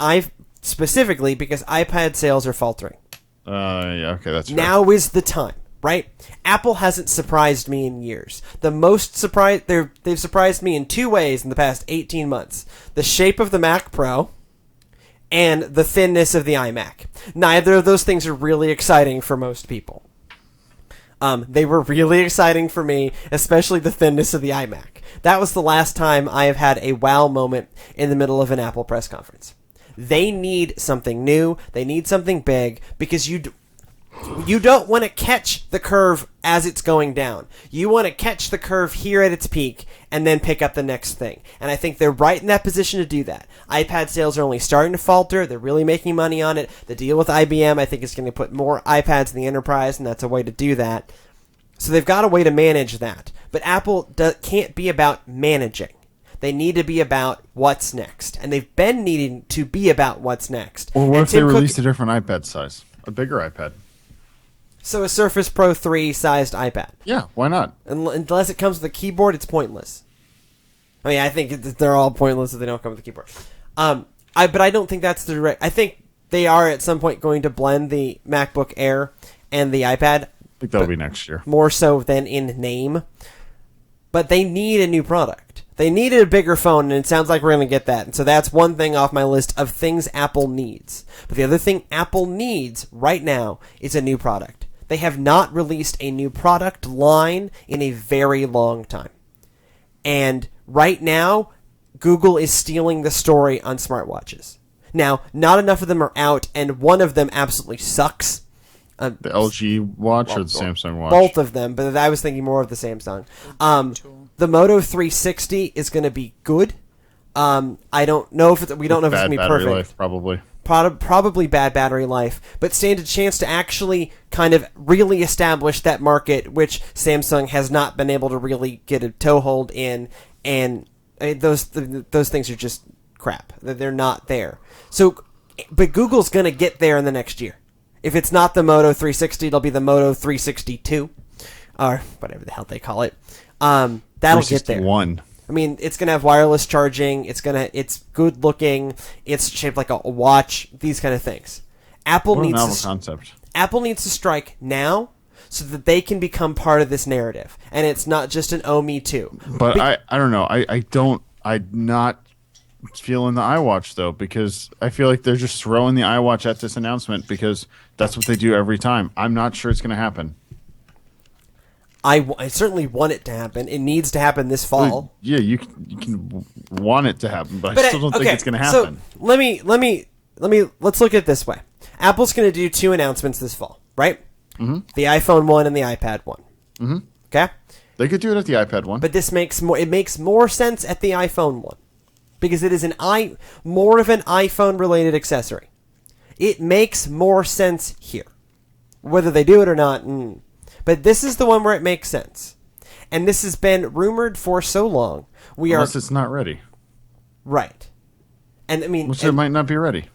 specifically because iPad sales are faltering. Yeah, okay, that's fair. Now is the time, right? Apple hasn't surprised me in years. The most they've surprised me in two ways in the past 18 months: the shape of the Mac Pro and the thinness of the iMac. Neither of those things are really exciting for most people. They were really exciting for me, especially the thinness of the iMac. That was the last time I have had a wow moment in the middle of an Apple press conference. They need something new. They need something big because you don't want to catch the curve as it's going down. You want to catch the curve here at its peak and then pick up the next thing. And I think they're right in that position to do that. iPad sales are only starting to falter. They're really making money on it. The deal with IBM, I think, is going to put more iPads in the enterprise, and that's a way to do that. So they've got a way to manage that. But Apple can't be about managing. They need to be about what's next. And they've been needing to be about what's next. Or what if they released a different iPad size? A bigger iPad. So a Surface Pro 3 sized iPad. Yeah, why not? Unless it comes with a keyboard, it's pointless. I mean, I think they're all pointless if they don't come with a keyboard. But I don't think that's the direct... I think they are at some point going to blend the MacBook Air and the iPad. I think that'll be next year. More so than in name. But they need a new product. They needed a bigger phone, and it sounds like we're going to get that. And so that's one thing off my list of things Apple needs. But the other thing Apple needs right now is a new product. They have not released a new product line in a very long time. And right now, Google is stealing the story on smartwatches. Now, not enough of them are out, and one of them absolutely sucks. The LG watch or the Samsung watch? Both of them, but I was thinking more of the Samsung. The Moto 360 is going to be good. I don't know if we don't know if it's going to be perfect. Life, probably. Probably bad battery life, but stand a chance to actually kind of really establish that market, which Samsung has not been able to really get a toehold in, and those things are just crap. They're not there. So, but Google's going to get there in the next year. If it's not the Moto 360, it'll be the Moto 362, or whatever the hell they call it. That'll get there. 361. I mean, it's gonna have wireless charging. It's good looking. It's shaped like a watch. These kind of things. Apple What a novel needs concept. Apple needs to strike now so that they can become part of this narrative, and it's not just an "oh, me too." But I don't know. I'm not feeling the iWatch though, because I feel like they're just throwing the iWatch at this announcement because that's what they do every time. I'm not sure it's going to happen. I certainly want it to happen. It needs to happen this fall. Yeah, you can want it to happen, but I still don't think it's going to happen. So let's look at it this way. Apple's going to do 2 announcements this fall, right? Mm-hmm. The iPhone 1 and the iPad 1. Mm-hmm. Okay? They could do it at the iPad 1. But it makes more sense at the iPhone 1 because it is more of an iPhone related accessory. It makes more sense here. Whether they do it or not, but this is the one where it makes sense. And this has been rumored for so long. Unless it's not ready. Right. And I mean, Which it might not be ready.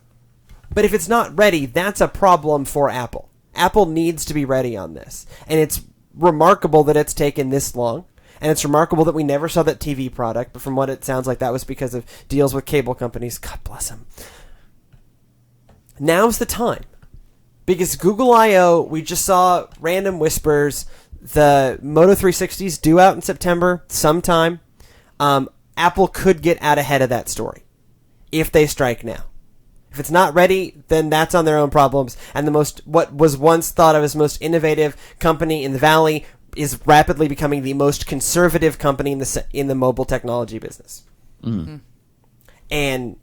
But if it's not ready, that's a problem for Apple. Apple needs to be ready on this. And it's remarkable that it's taken this long. And it's remarkable that we never saw that TV product. But from what it sounds like, that was because of deals with cable companies. God bless them. Now's the time. Because Google I.O., we just saw random whispers. The Moto 360s due out in September sometime. Apple could get out ahead of that story if they strike now. If it's not ready, then that's on their own problems. And what was once thought of as most innovative company in the Valley is rapidly becoming the most conservative company in the mobile technology business. Mm-hmm. And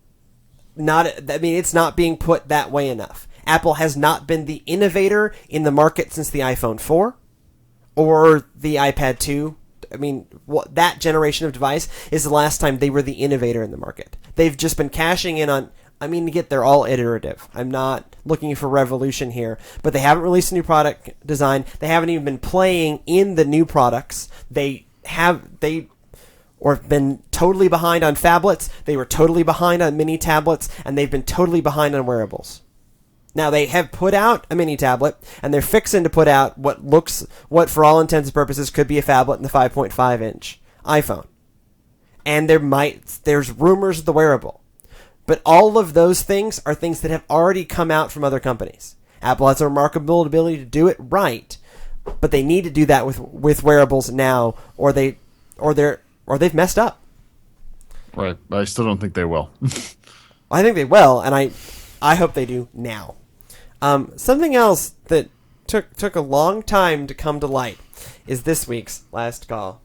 it's not being put that way enough. Apple has not been the innovator in the market since the iPhone 4 or the iPad 2. I mean, that generation of device is the last time they were the innovator in the market. They've just been cashing in on... they're all iterative. I'm not looking for revolution here, but they haven't released a new product design. They haven't even been playing in the new products. They been totally behind on phablets. They were totally behind on mini tablets, and they've been totally behind on wearables. Now they have put out a mini tablet, and they're fixing to put out what for all intents and purposes could be a phablet in the 5.5 inch iPhone. And there's rumors of the wearable. But all of those things are things that have already come out from other companies. Apple has a remarkable ability to do it right, but they need to do that with wearables now, or they've messed up. Right. I still don't think they will. I think they will, and I hope they do now. Something else that took a long time to come to light is this week's last call.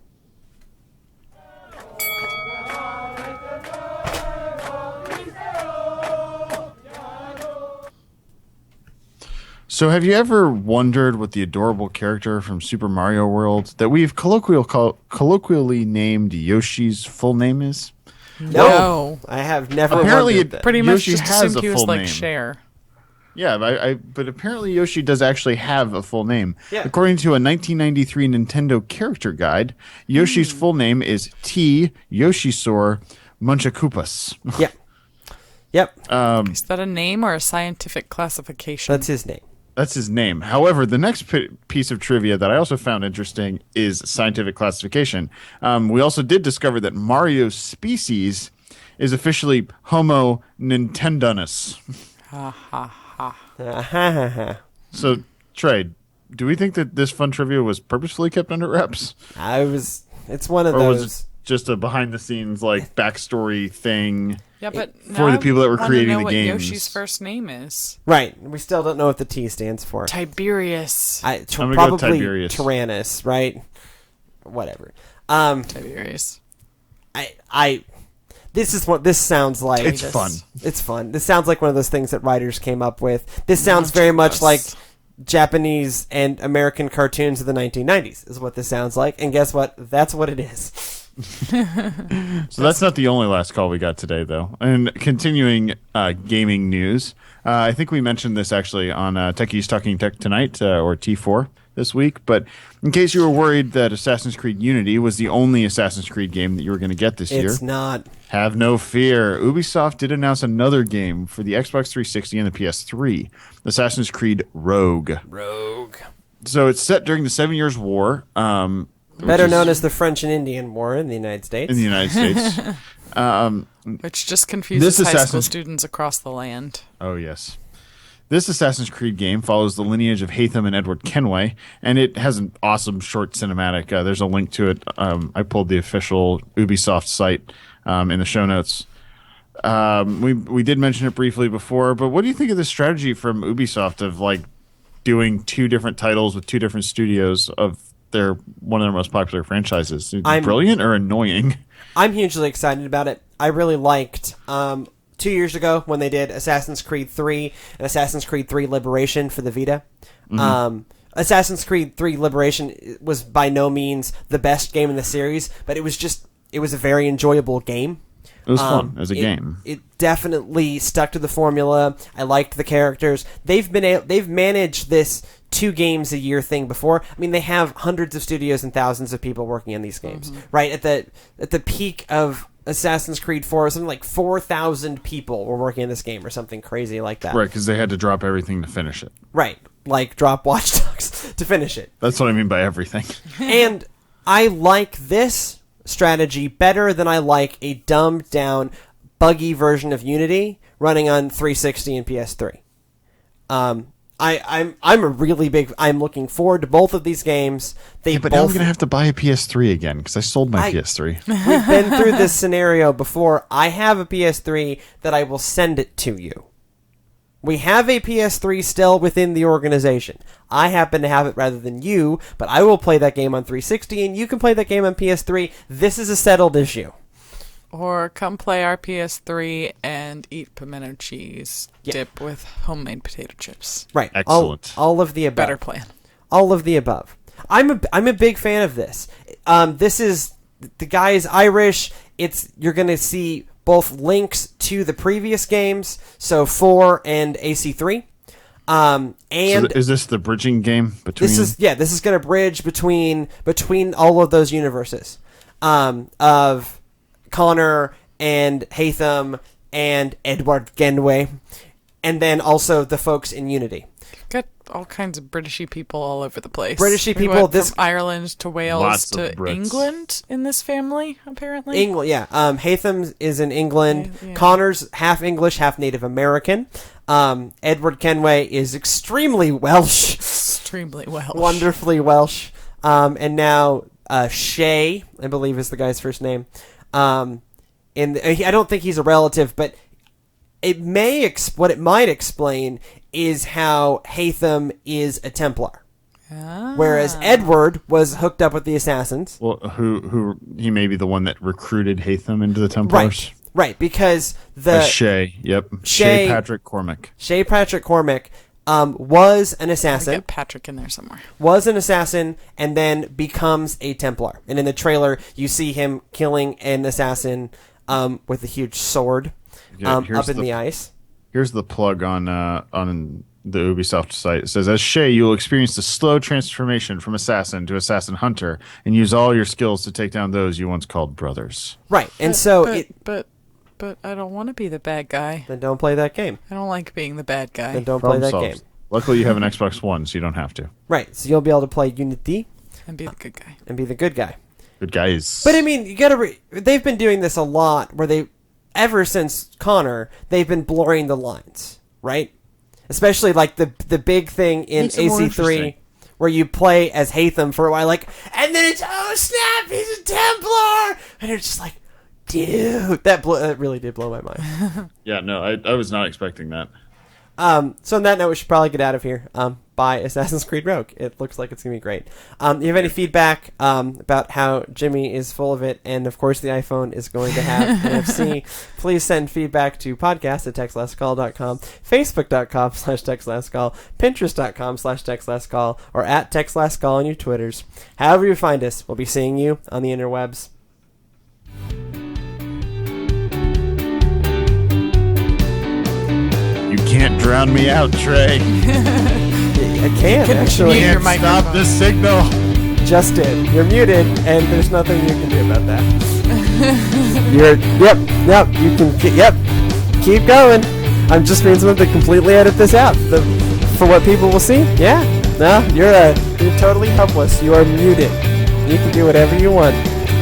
So have you ever wondered what the adorable character from Super Mario World that we've colloquially named Yoshi's full name is? No. I have never Apparently wondered that. Pretty much Yoshi just has assumed a he was full like name. Cher. Yeah, but apparently Yoshi does actually have a full name. Yeah. According to a 1993 Nintendo character guide, Yoshi's full name is T. Yoshisaur Munchakoopas. Yep. Is that a name or a scientific classification? That's his name. That's his name. However, the next piece of trivia that I also found interesting is scientific classification. We also did discover that Mario's species is officially Homo nintendonus. Ha ha ha. So, Trey, do we think that this fun trivia was purposefully kept under wraps? It's one of Or those. was it just a behind-the-scenes backstory thing? Yeah, but for the people that were creating the what games. Yoshi's first name is Right. We still don't know what the T stands for. Tiberius. I'm gonna go Probably Tiberius. Tyrannus, right? Whatever. Tiberius. This sounds like It's fun. It's fun. This sounds like one of those things that writers came up with. This sounds very much like Japanese and American cartoons of the 1990s is what this sounds like. And guess what? That's what it is. So that's not the only last call we got today, though. And continuing gaming news, I think we mentioned this actually on Techies Talking Tech Tonight, or T4. this week. But in case you were worried that Assassin's Creed Unity was the only Assassin's Creed game that you were going to get this year, It's not. have no fear. Ubisoft did announce another game for the Xbox 360 and the PS3, Assassin's Creed Rogue. So it's set during the 7 Years' War. Better known as the French and Indian War in the United States. In the United States. Which just confuses This high school Assassin's- students across the land. Oh, yes. This Assassin's Creed game follows the lineage of Haytham and Edward Kenway, and it has an awesome short cinematic. There's a link to it. I pulled the official Ubisoft site in the show notes. We did mention it briefly before, but what do you think of the strategy from Ubisoft of like doing two different titles with two different studios of one of their most popular franchises? Brilliant or annoying? I'm hugely excited about it. I really liked 2 years ago when they did Assassin's Creed 3 and Assassin's Creed 3 Liberation for the Vita. Assassin's Creed 3 Liberation was by no means the best game in the series, but it was a very enjoyable game. It was fun as a game. It definitely stuck to the formula. I liked the characters. They've managed this 2 games a year thing before. I mean, they have hundreds of studios and thousands of people working on these games. Right at the peak of Assassin's Creed 4, something like 4,000 people were working on this game or something crazy like that. Right, because they had to drop everything to finish it. Right, like drop Watch Dogs to finish it. That's what I mean by everything. And I like this strategy better than I like a dumbed down, buggy version of Unity running on 360 and PS3. I'm looking forward to both of these games. But now I'm going to have to buy a PS3 again because I sold my PS3. We've been through this scenario before. I have a PS3 that I will send it to you. We have a PS3 still within the organization. I happen to have it rather than you, but I will play that game on 360 and you can play that game on PS3. This is a settled issue. Or come play our PS3 and eat pimento cheese dip with homemade potato chips. Right. Excellent. All of the above. Better plan. All of the above. I'm a big fan of this. This is, the guy is Irish. You're going to see both links to the previous games, so 4 and AC3. And so is this the bridging game between? This is going to bridge between all of those universes of Connor and Haytham and Edward Genway, and then also the folks in Unity. Got all kinds of Britishy people all over the place. Britishy We people, went this- from Ireland to Wales Lots to of Brits. England in this family, apparently. England, yeah. Haytham is in England. Yeah. Connor's half English, half Native American. Edward Kenway is extremely Welsh. Extremely Welsh. Wonderfully Welsh. And now Shay, I believe is the guy's first name. I don't think he's a relative, but what it might explain is how Haytham is a Templar. Whereas Edward was hooked up with the Assassins. Well, who he may be the one that recruited Haytham into the Templars. Right, because Shay, yep. Shay Shay Patrick Cormac. Shay Patrick Cormac was an I'll assassin. get Patrick in there somewhere. Was an assassin and then becomes a Templar. And in the trailer, you see him killing an assassin with a huge sword up in the ice. Here's the plug on the Ubisoft site. It says, as Shay, you will experience the slow transformation from assassin to assassin hunter and use all your skills to take down those you once called brothers. Right, and But I don't want to be the bad guy. then don't play that game. I don't like being the bad guy. Then don't play Problem that solved. game. Luckily, you have an Xbox One, so you don't have to. Right, so you'll be able to play Unity And be the good guy. and be the good guy. Good guys. But I mean, you gotta. They've been doing this a lot, where ever since Connor, they've been blurring the lines, right? Especially like the big thing in Makes it more AC3, interesting. where you play as Haytham for a while, and then it's snap, he's a Templar, and it's just like, dude, that really did blow my mind. Yeah, no, I was not expecting that. So on that note, we should probably get out of here. Buy Assassin's Creed Rogue. It looks like it's going to be great. You have any feedback about how Jimmy is full of it, and of course the iPhone is going to have NFC, please send feedback to podcast@textlastcall.com, facebook.com/textlastcall, pinterest.com/textlastcall, or @textlastcall on your Twitters. However you find us, we'll be seeing you on the interwebs. You can't drown me out, Trey. I can, Can actually. mute your Can't stop microphone. this signal. Just did. You're muted, and there's nothing you can do about that. Yep, you can, keep going. I'm just being something to completely edit this out for what people will see. Yeah, no, you're totally helpless. You are muted. You can do whatever you want.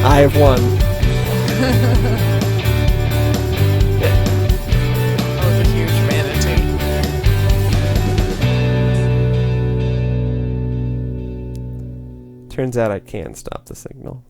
I have won. Oh, the huge manatee. Turns out I can stop the signal.